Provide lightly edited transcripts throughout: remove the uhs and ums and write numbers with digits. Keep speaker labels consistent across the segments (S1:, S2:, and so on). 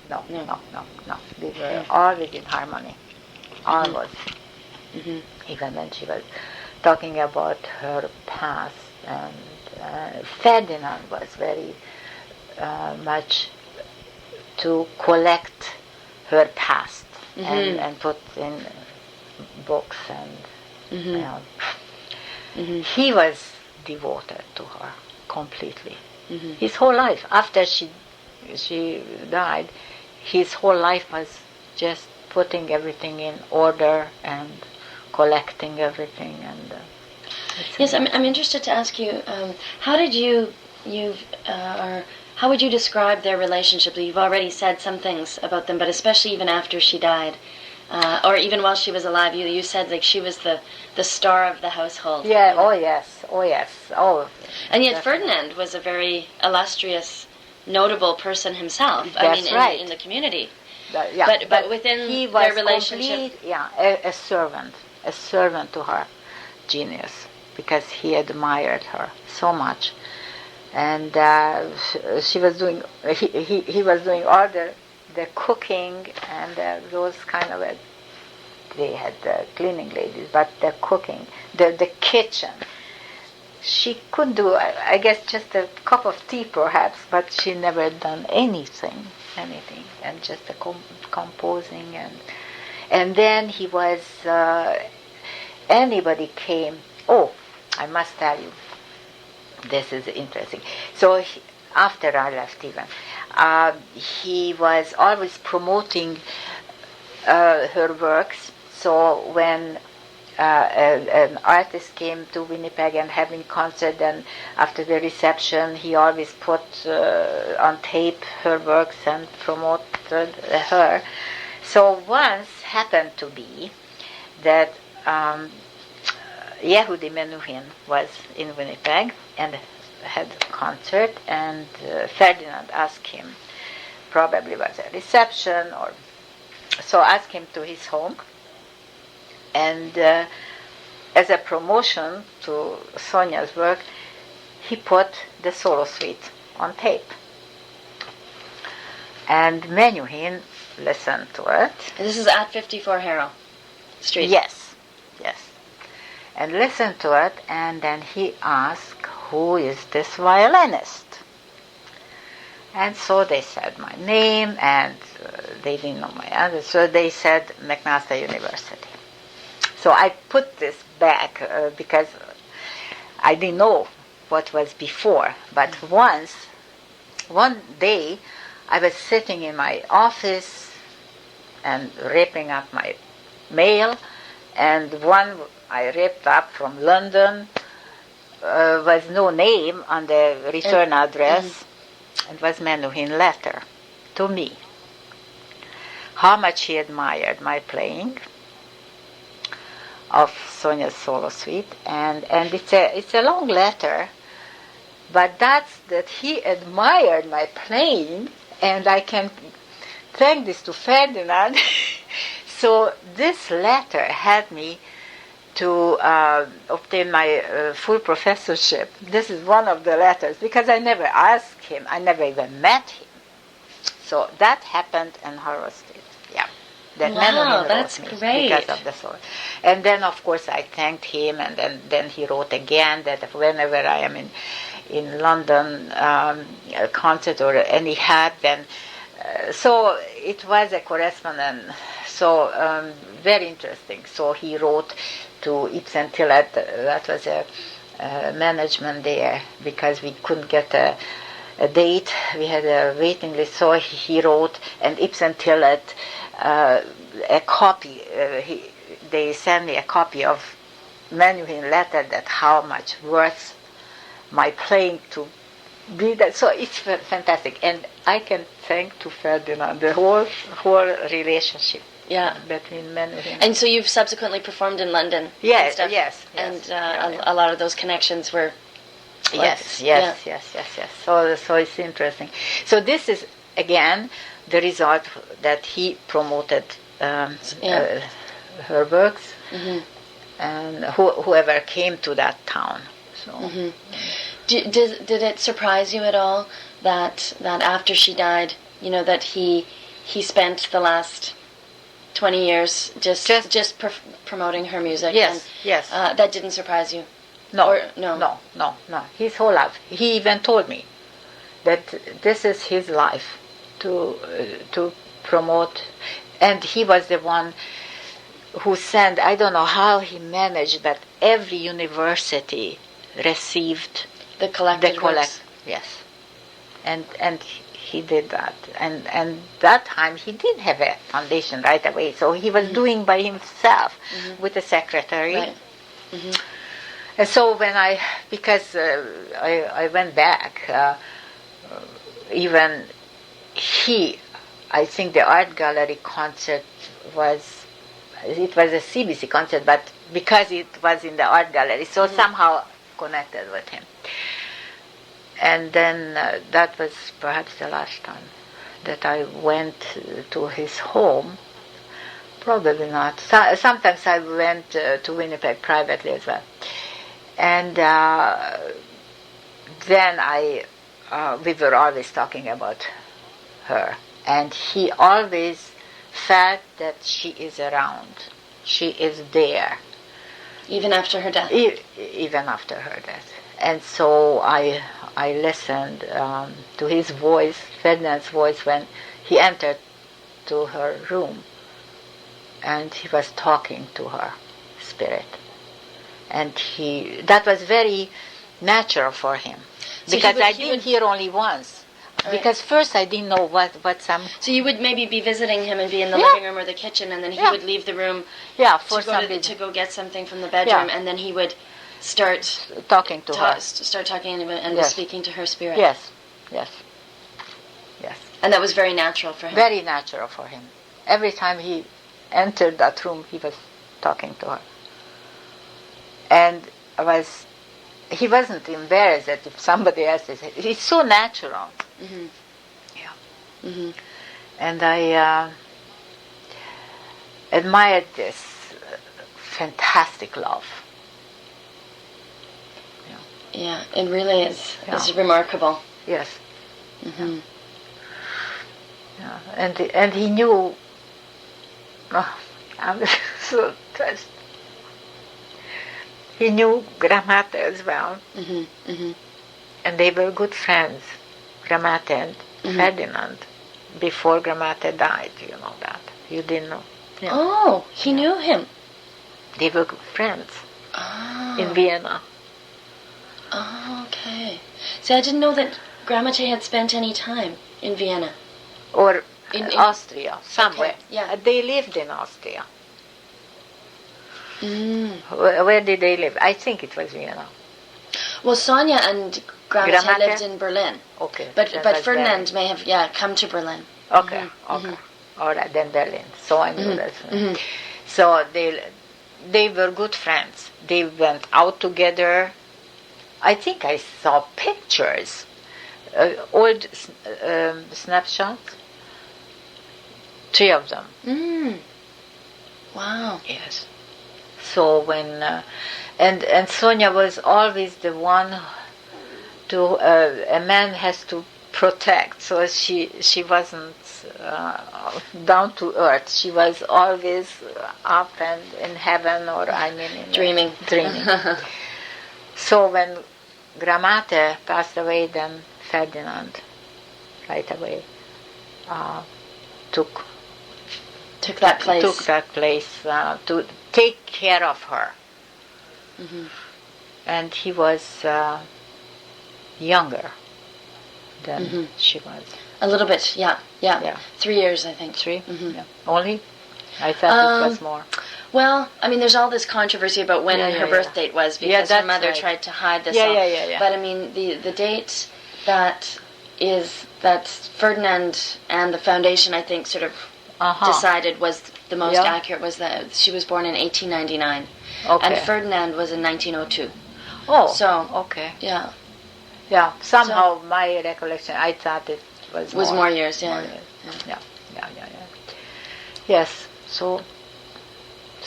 S1: no. We were always in harmony. Always. Even when she was talking about her past, and Ferdinand was very much to collect her past and put in books, and he was devoted to her completely. His whole life, after she died, his whole life was just putting everything in order and collecting everything. And
S2: yes, I'm interested to ask you, how did how would you describe their relationship? You've already said some things about them, but especially even after she died, or even while she was alive, you said like she was the star of the household.
S1: Yeah. Oh yes.
S2: And yet Ferdinand was a very illustrious, notable person himself.
S1: That's right.
S2: In the community.
S1: But
S2: within
S1: he was
S2: their relationship,
S1: a servant to her genius, because he admired her so much, and she was doing. He was doing all the cooking and those kind of. They had cleaning ladies, but the cooking, the kitchen. She could do, I guess, just a cup of tea perhaps, but she never done anything, and just the composing, and then he was. Anybody came. Oh, I must tell you, this is interesting. So after I left, even he was always promoting her works. So when an artist came to Winnipeg and having concert, and after the reception, he always put on tape her works and promoted her. So once happened to be that Yehudi Menuhin was in Winnipeg and had a concert, and Ferdinand asked him, probably was a reception, or so asked him to his home, and as a promotion to Sonia's work, he put the solo suite on tape. And Menuhin listened to it.
S2: And this is at 54 Harrow Street.
S1: Yes. And listened to it, and then he asked, who is this violinist? And so they said my name, and they didn't know my answer, so they said McMaster University. So I put this back because I didn't know what was before, but one day I was sitting in my office and wrapping up my mail, and one I ripped up from London was no name on the return address, and was Menuhin letter to me. How much he admired my playing of Sonia's solo suite, and it's a long letter, but that he admired my playing, and I can thank this to Ferdinand. So this letter had me to obtain my full professorship. This is one of the letters, because I never asked him, I never even met him. So that happened in Harrow Street. Yeah.
S2: Wow, that's great.
S1: Because of the soul. And then, of course, I thanked him, and then he wrote again that whenever I am in London, a concert or any hat, then so it was a correspondence. So very interesting. So he wrote to Ibsen Tillet, that was a management there, because we couldn't get a date. We had a waiting list. So he wrote, and Ibsen Tillet, a copy. They sent me a copy of Menuhin letter that how much worth my playing to be that. So it's fantastic, and I can thank to Ferdinand the whole relationship.
S2: Yeah,
S1: between Menuhin.
S2: And so you've subsequently performed in London.
S1: Yes.
S2: And a lot of those connections were.
S1: Yes. So it's interesting. So this is again the result that he promoted her works, and whoever came to that town. So. Did
S2: it surprise you at all that after she died, that he he spent the last 20 years just promoting her music.
S1: Yes,
S2: and,
S1: yes.
S2: That didn't surprise you?
S1: No,
S2: Or, no.
S1: No. His whole life. He even told me that this is his life to promote, and he was the one who sent. I don't know how he managed, but every university received
S2: the collected works.
S1: Yes, and he did that, and that time he didn't have a foundation right away, so he was doing by himself with a secretary.
S2: Right. Mm-hmm.
S1: And so because I went back, even I think the art gallery concert was a CBC concert, but because it was in the art gallery, so somehow connected with him. And then that was perhaps the last time that I went to his home. Probably not. Sometimes I went to Winnipeg privately as well. And then we were always talking about her. And he always felt that she is around. She is there.
S2: Even after her death?
S1: Even after her death. And so I listened to his voice, Ferdinand's voice, when he entered to her room. And he was talking to her spirit. And that was very natural for him.
S2: So
S1: because I didn't hear only once. Right. Because first I didn't know what some...
S2: So you would maybe be visiting him and be in the living room or the kitchen, and then he would leave the room to go get something from the bedroom, and then he would start
S1: talking to her.
S2: Start talking and was speaking to her spirit.
S1: Yes.
S2: And that was very natural for him.
S1: Very natural for him. Every time he entered that room, he was talking to her. And he wasn't embarrassed that if somebody else is... It's so natural.
S2: Mm-hmm.
S1: Yeah.
S2: Mm-hmm.
S1: And I admired this fantastic love.
S2: Yeah, it really is. Yeah. It's remarkable.
S1: Yes.
S2: Mm-hmm.
S1: Yeah. And he knew... Oh, I'm so touched. He knew Gramatté as well.
S2: Mm-hmm. Mm-hmm.
S1: And they were good friends, Gramatté and Ferdinand, before Gramatté died, you know that. You didn't know. Yeah.
S2: Oh, he knew him.
S1: They were good friends in Vienna.
S2: Oh, okay. See, I didn't know that Gramatté had spent any time in Vienna.
S1: Or in Austria, somewhere.
S2: Okay. Yeah.
S1: They lived in Austria.
S2: Mm.
S1: Where did they live? I think it was Vienna.
S2: Well, Sonia and Gramatté lived in Berlin.
S1: Okay.
S2: But Ferdinand may have come to Berlin.
S1: Okay.
S2: Mm-hmm.
S1: Okay.
S2: Mm-hmm.
S1: All right, then Berlin. So I knew that.
S2: Mm-hmm.
S1: So they were good friends. They went out together. I think I saw pictures, old snapshots. 3 of them.
S2: Mm. Wow.
S1: Yes. So when and Sonia was always the one a man has to protect. So she wasn't down to earth. She was always up and in heaven, or
S2: dreaming.
S1: So when Gramatté passed away, then Ferdinand right away took
S2: that place.
S1: Took that place to take care of her.
S2: Mm-hmm.
S1: And he was younger than she was.
S2: A little bit, yeah. 3 years, I think.
S1: 3?
S2: Mm-hmm.
S1: Yeah. Only? I thought it was more.
S2: Well, I mean, there's all this controversy about when her birth date was, because her mother tried to hide this.
S1: Yeah.
S2: But I mean, the date that Ferdinand and the foundation, I think, sort of decided was the most accurate, was that she was born in 1899.
S1: Okay.
S2: And Ferdinand was in 1902.
S1: Oh,
S2: so
S1: okay.
S2: Yeah.
S1: Yeah, somehow my recollection, I thought it was
S2: more years, yeah.
S1: More years. Yeah. Yes, so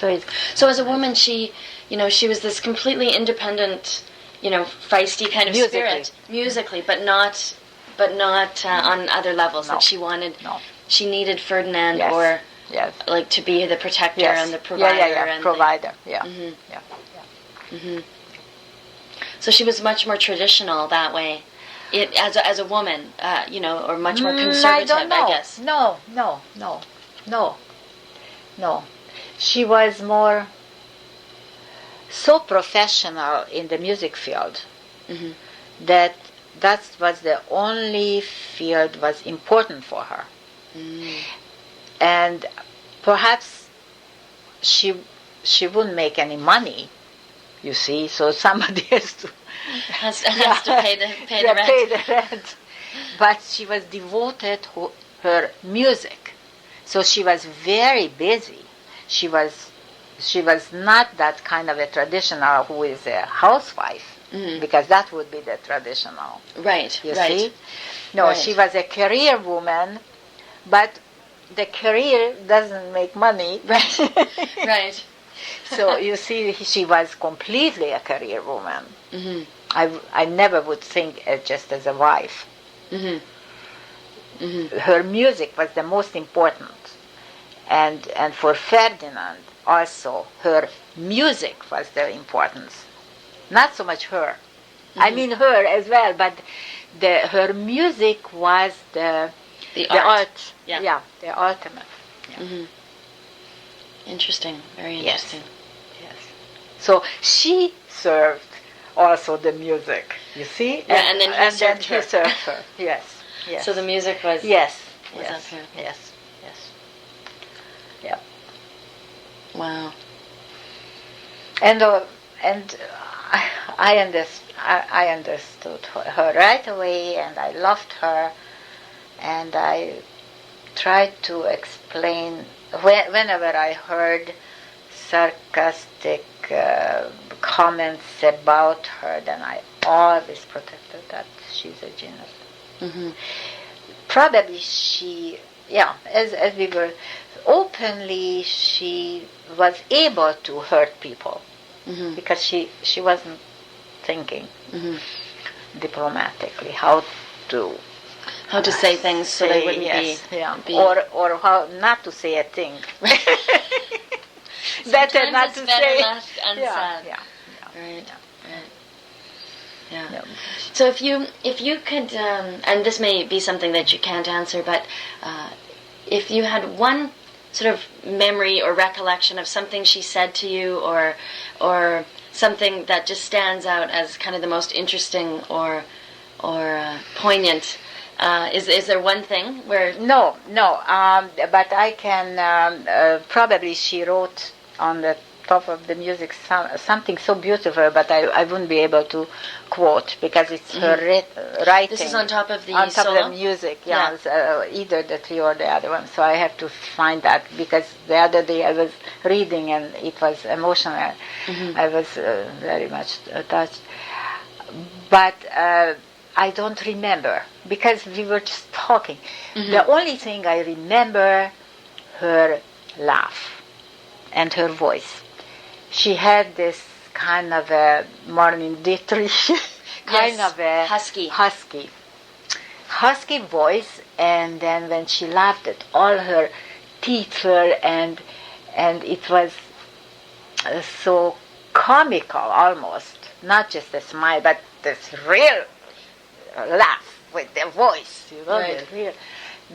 S2: as a woman, she was this completely independent, feisty kind of spirit, musically, but not on other levels.
S1: No.
S2: Like she wanted she needed Ferdinand,
S1: Yes.
S2: or
S1: Yes.
S2: like to be the protector
S1: Yes.
S2: and the provider.
S1: Yeah.
S2: And
S1: Provider. Yeah.
S2: Mhm.
S1: Yeah.
S2: So she was much more traditional that way, as a woman, or much more conservative,
S1: I don't know.
S2: guess.
S1: No. She was more so professional in the music field
S2: Mm-hmm.
S1: that was the only field was important for her. And perhaps she wouldn't make any money, you see, so somebody has to
S2: has to pay the rent.
S1: pay the rent. But she was devoted to her music, so she was very busy. She was not that kind of a traditional who is a housewife, because that would be the traditional.
S2: Right.
S1: You
S2: right.
S1: see? No,
S2: Right.
S1: she was a career woman, but the career doesn't make money.
S2: Right. Right.
S1: So you see, she was completely a career woman.
S2: Mm-hmm.
S1: I never would think just as a wife.
S2: Mm-hmm. Mm-hmm.
S1: Her music was the most important, and for Ferdinand also her music was the importance. Not so much her. I mean her as well, but her music was the art.
S2: Yeah.
S1: The ultimate. Yeah.
S2: Mm-hmm. Interesting. Very interesting.
S1: Yes. So she served also the music. You see?
S2: Yeah, and then he served her.
S1: He served her. Yes. Yes.
S2: So the music was
S1: Yes.
S2: was
S1: Yes.
S2: up here.
S1: Yes. Yes. Yeah.
S2: Wow.
S1: And I understood her right away, and I loved her, and I tried to explain whenever I heard sarcastic comments about her, then I always protected that she's a genius.
S2: Mm-hmm.
S1: Probably she, as we were openly, she was able to hurt people, because she wasn't thinking diplomatically how to
S2: say things so they wouldn't be
S1: or how not to say a thing. Better not to
S2: better
S1: say.
S2: left unsaid.
S1: Yeah.
S2: Right. Yeah.
S1: Yeah.
S2: So if you could, and this may be something that you can't answer, but if you had one sort of memory or recollection of something she said to you, or something that just stands out as kind of the most interesting or poignant, is there one thing where?
S1: No. But I can probably she wrote on the top of the music something so beautiful, but I wouldn't be able to quote because it's her writing.
S2: This is on top of the
S1: on top
S2: solo?
S1: of the music, either the three or the other one. So I have to find that, because the other day I was reading and it was emotional. I was very much touched, but I don't remember because we were just talking. The only thing I remember, her laugh and her voice. She had this kind of a Marlene Dietrich kind of a husky voice, and then when she laughed at all her teeth were, and it was so comical almost, not just a smile but this real laugh with the voice,
S2: Right.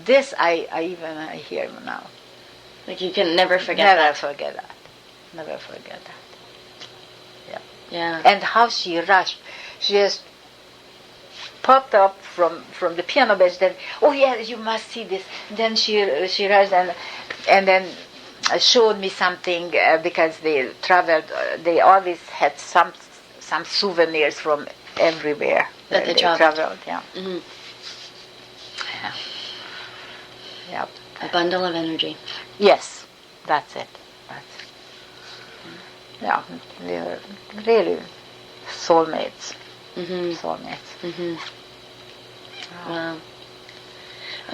S1: This I even hear now.
S2: Like you can never forget
S1: Never forget that.
S2: Yeah.
S1: And how she rushed. She just popped up from the piano bench. Then, oh yeah, you must see this. Then she rushed and then showed me something, because they traveled. They always had some souvenirs from everywhere
S2: that they traveled.
S1: Yeah.
S2: Mm-hmm.
S1: Yeah.
S2: A bundle of energy.
S1: Yes, that's it. Yeah, we were really soulmates. Soulmates.
S2: Wow.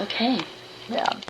S2: Okay.
S1: Yeah.